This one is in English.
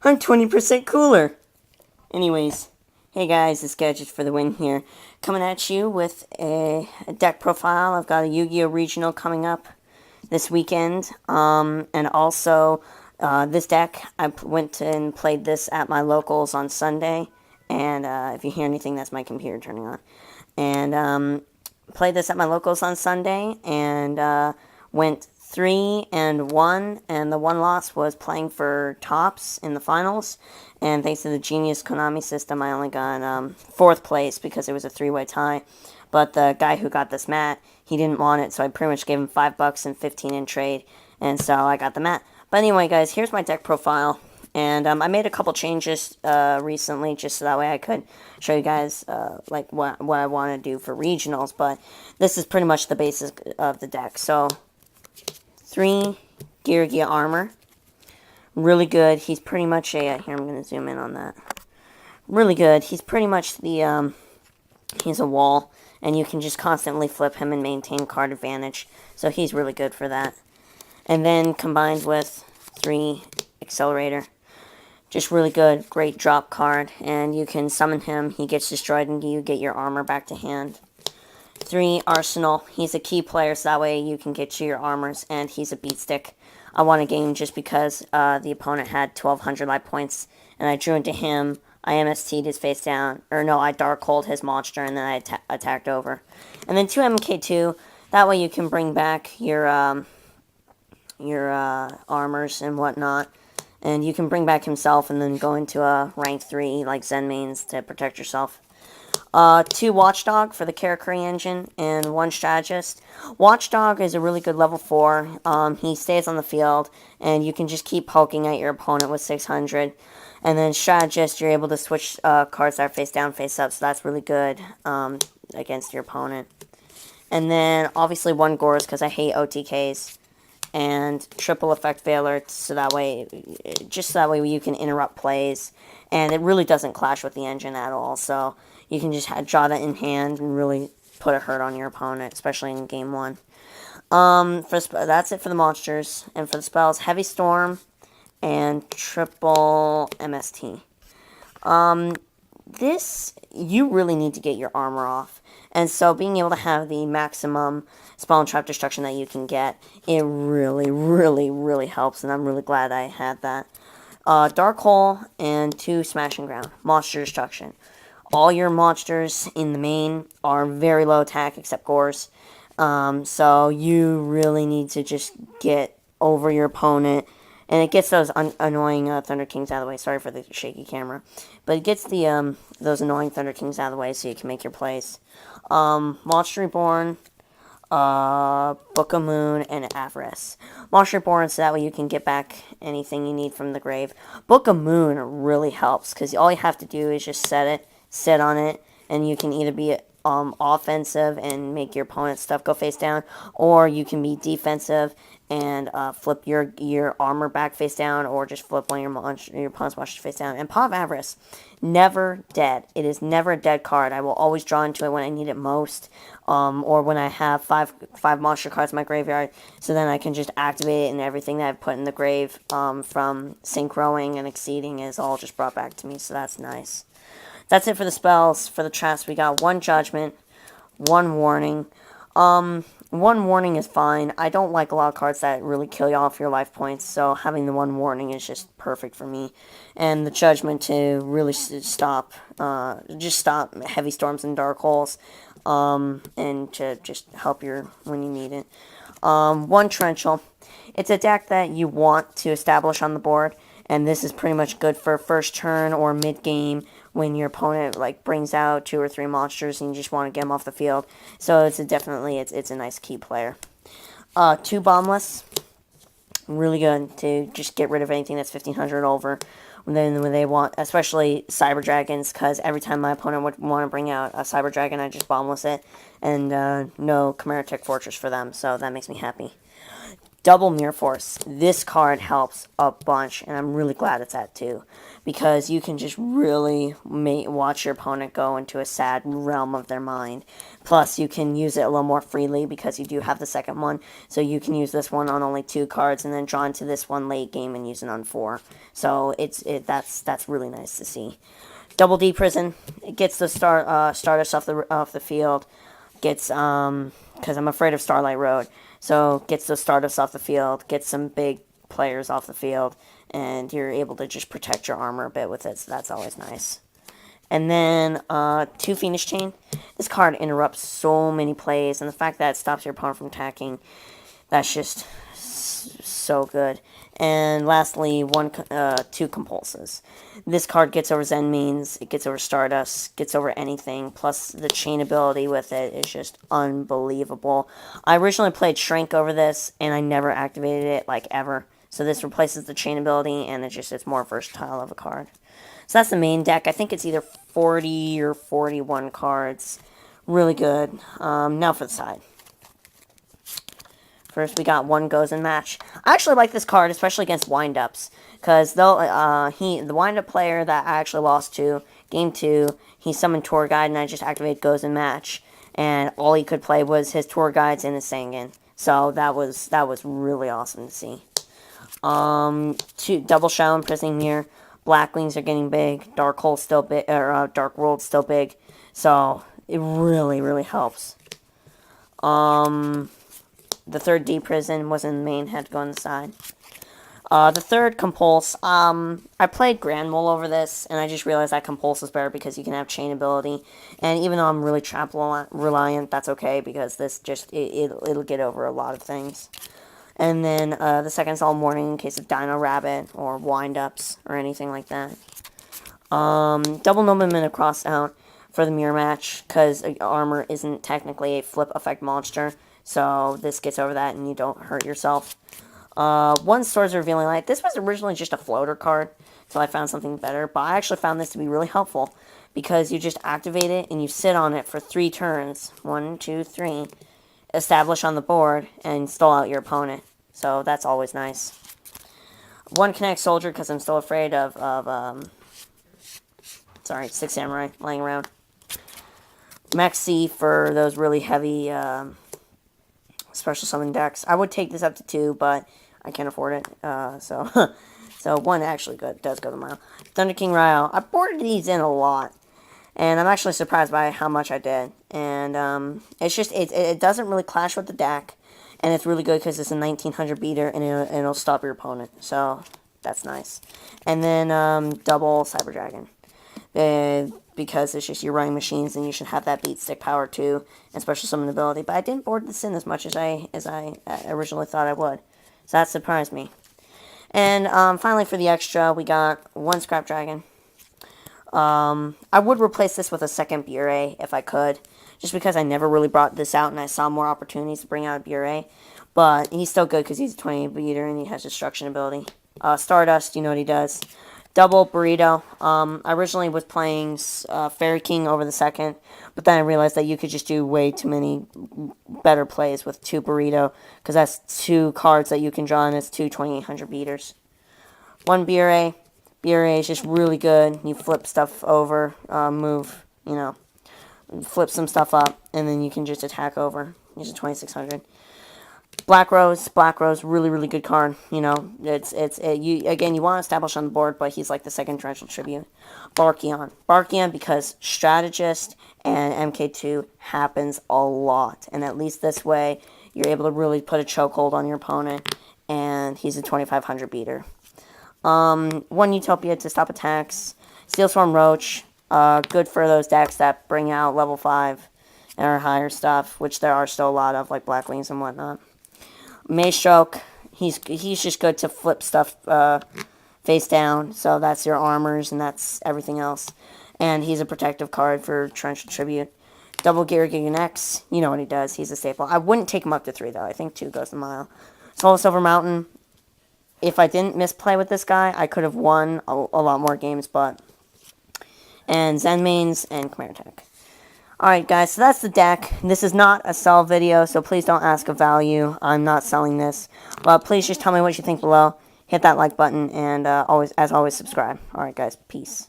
I'm 20% cooler. Anyways, hey guys, it's Gadgets for the win here. Coming at you with a deck profile. I've got a Yu-Gi-Oh! Regional coming up this weekend. And also, this deck, I went and played this at my locals on Sunday. And if you hear anything, that's my computer turning on. And played this at my locals on Sunday and went 3-1, and the one loss was playing for tops in the finals. And thanks to the genius Konami system, I only got fourth place because it was a three-way tie. But the guy who got this mat, he didn't want it, so I pretty much gave him $5 and 15 in trade, and so I got the mat. But anyway, guys, here's my deck profile. And I made a couple changes recently, just so that way I could show you guys like what I want to do for regionals. But this is pretty much the basis of the deck. So 3 GearGeargia armor, really good. He's pretty much a here. I'm going to zoom in on that. Really good. He's pretty much the he's a wall, and you can just constantly flip him and maintain card advantage. So he's really good for that. And then combined with 3 accelerator. Just really good, great drop card, and you can summon him, he gets destroyed, and you get your armor back to hand. 3 Arsenal, he's a key player, so that way you can get to your armors, and he's a beat stick. I won a game just because the opponent had 1,200 life points, and I drew into him, I MST'd his face down, or no, I Dark Hold his monster, and then I attacked over. And then 2 MK2, that way you can bring back your armors and whatnot. And you can bring back himself and then go into a rank 3 like Zen mains to protect yourself. 2 Watchdog for the KaraGeargia engine and 1 Strategist. Watchdog is a really good level 4. He stays on the field and you can just keep poking at your opponent with 600. And then Strategist, you're able to switch cards that are face down, face up, so that's really good against your opponent. And then obviously 1 Gores because I hate OTKs. And triple effect veiler, so that way, just so that way you can interrupt plays, and it really doesn't clash with the engine at all. So you can just draw that in hand and really put a hurt on your opponent, especially in game 1. That's it for the monsters, and for the spells, heavy storm and triple MST. This, you really need to get your armor off. And so being able to have the maximum spell and trap destruction that you can get, it really, really, really helps. And I'm really glad I had that. Dark Hole and 2 Smash and Ground. Monster destruction. All your monsters in the main are very low attack except Gores. So you really need to just get over your opponent. And it gets those annoying Thunder Kings out of the way. Sorry for the shaky camera. But it gets the those annoying Thunder Kings out of the way so you can make your plays. Monster Reborn, Book of Moon, and Avarice. Monster Reborn, so that way you can get back anything you need from the grave. Book of Moon really helps, because all you have to do is just sit on it, and you can either be offensive and make your opponent's stuff go face down, or you can be defensive and flip your armor back face down, or just flip one of your opponent's monsters face down. And Paw of Avarice, never dead. It is never a dead card. I will always draw into it when I need it most, or when I have five monster cards in my graveyard, so then I can just activate it, and everything that I've put in the grave from synchroing and exceeding is all just brought back to me, so that's nice. That's it for the spells. For the traps, we got 1 Judgment, 1 Warning. 1 Warning is fine. I don't like a lot of cards that really kill you off your life points, so having the 1 Warning is just perfect for me. And the Judgment to really stop heavy storms and dark holes, and to just help when you need it. 1 Torrential. It's a deck that you want to establish on the board, and this is pretty much good for first turn or mid-game when your opponent like brings out 2 or 3 monsters and you just want to get them off the field. So it's a nice key player. 2 Bombless, really good to just get rid of anything that's 1,500 over. When they want, especially Cyber Dragons, because every time my opponent would want to bring out a Cyber Dragon, I just Bombless it, and no Chimera Tech Fortress for them, so that makes me happy. Double Mirror Force. This card helps a bunch, and I'm really glad it's at 2. Because you can just really watch your opponent go into a sad realm of their mind. Plus, you can use it a little more freely because you do have the second one. So you can use this one on only 2 cards and then draw into this one late game and use it on 4. So that's really nice to see. Double D Prison. It gets the Stardust off the field. Gets because I'm afraid of Starlight Road. So gets the Stardust off the field. Gets some big players off the field. And you're able to just protect your armor a bit with it, so that's always nice. And then 2 Phoenix Chain. This card interrupts so many plays, and the fact that it stops your opponent from attacking, that's just so good. And lastly, 2 Compulses. This card gets over Zen Means, it gets over Stardust, gets over anything, plus the chain ability with it is just unbelievable. I originally played Shrink over this, and I never activated it, like, ever. So this replaces the chain ability, and it's more versatile of a card. So that's the main deck. I think it's either 40 or 41 cards. Really good. Now for the side. First, we got One Goes in Match. I actually like this card, especially against wind-ups. Because the wind-up player that I actually lost to, Game 2, he summoned Tour Guide, and I just activated Goes in Match. And all he could play was his Tour Guides and his Sangan. So that was really awesome to see. 2 Double Shadow Imprisoning Mirror. Black Wings are getting big. Dark Hole still big, or Dark World still big. So it really, really helps. The third D Prison was in the main, had to go on the side. The third Compulse. I played Grand Mole over this, and I just realized that Compulse is better because you can have chain ability. And even though I'm really trap reliant, that's okay because this just it'll get over a lot of things. And then the second is All Morning in case of Dino Rabbit or wind-ups or anything like that. Double Nobleman across out for the mirror match because armor isn't technically a flip effect monster. So this gets over that and you don't hurt yourself. 1 Swords Revealing Light. This was originally just a floater card until I found something better. But I actually found this to be really helpful because you just activate it and you sit on it for 3 turns. 1, 2, 3. Establish on the board and stall out your opponent. So that's always nice. 1 Kinetic Soldier because I'm still afraid of 6 Samurai laying around. Max C for those really heavy special summon decks. I would take this up to 2, but I can't afford it. So 1 actually does go to mile. Thunder King Ryo. I boarded these in a lot. And I'm actually surprised by how much I did. And it's just, it doesn't really clash with the deck. And it's really good because it's a 1900 beater and it'll stop your opponent. So that's nice. And then double Cyber Dragon. Because it's just you're running machines and you should have that beat stick power too. And special summon ability. But I didn't board this in as much as I originally thought I would. So that surprised me. And finally for the extra, we got 1 Scrap Dragon. I would replace this with a second Bure if I could, just because I never really brought this out and I saw more opportunities to bring out a Bure. But he's still good because he's a 20 beater and he has destruction ability. Stardust, you know what he does. Double Burrito. I originally was playing Fairy King over the second, but then I realized that you could just do way too many better plays with 2 Burrito, because that's 2 cards that you can draw and it's 2 2800 beaters. 1 Bure. Bure is just really good. You flip stuff over, flip some stuff up, and then you can just attack over. Use a 2600. Black Rose, really, really good card. You know, you want to establish on the board, but he's like the second Torrential Tribute. Barkion because Strategist and MK2 happens a lot, and at least this way, you're able to really put a chokehold on your opponent, and he's a 2500 beater. 1 Utopia to stop attacks. Steelstorm Roach, good for those decks that bring out level 5 or higher stuff, which there are still a lot of, like Black Wings and whatnot. Maystroke, he's just good to flip stuff face down, so that's your armors and that's everything else. And he's a protective card for Torrential Tribute. Double GaraGeargia X, you know what he does, he's a staple. I wouldn't take him up to 3 though, I think 2 goes the mile. Soul of Silver Mountain, if I didn't misplay with this guy, I could have won a lot more games, but... And Zen Mains and Chimera Tech. Alright guys, so that's the deck. This is not a sell video, so please don't ask a value. I'm not selling this. But please just tell me what you think below. Hit that like button, and as always, subscribe. Alright guys, peace.